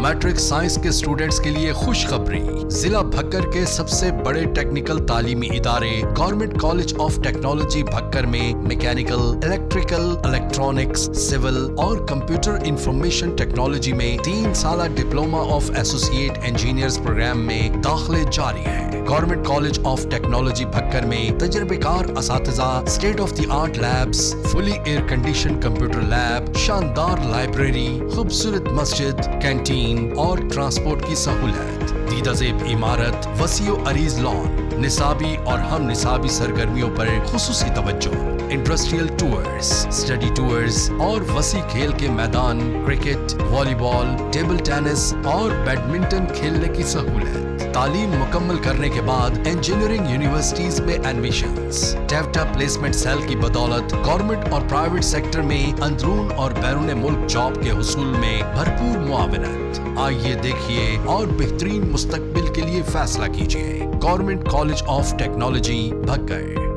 Matric science के students के लिए खुशखबरी। जिला भक्कर के सबसे बड़े टेक्निकल तालीमी इदारे government college of technology Bhakkar में मैकेनिकल, इलेक्ट्रिकल, इलेक्ट्रॉनिक्स, सिविल और कंप्यूटर इंफॉर्मेशन टेक्नोलॉजी में 3 साल diploma of associate engineers program में दाखिले जारी है। Government college of technology Bhakkar में तजर्बेकार असातिज़ा, state of the art labs, fully air condition computer lab, शानदार लाइब्रेरी, खूबसूरत मस्जिद, कैंटीन और ट्रांसपोर्ट की सहूलत, दीदाज़ेब इमारत, वसीओ अरीज लॉन, निसाबी और हम निसाबी सरगर्मियों पर खुसूसी तवज्जो, इंडस्ट्रियल टूर्स, स्टडी टूर्स और वसी खेल के मैदान, क्रिकेट, वॉलीबॉल, टेबल टेनिस और बैडमिंटन खेलने की सहूलत। तालीम मुकम्मल करने के बाद इंजीनियरिंग यूनिवर्सिटीज में एडमिशंस। टेवटा प्लेसमेंट सेल की बदौलत गवर्नमेंट और प्राइवेट सेक्टर में अंदरून और बैरून मुल्क जॉब के हुसूल में भरपूर मुआवनत। आइए देखिए और बेहतरीन मुस्तकबिल के लिए फैसला कीजिए। Government college of technology Bhakkar.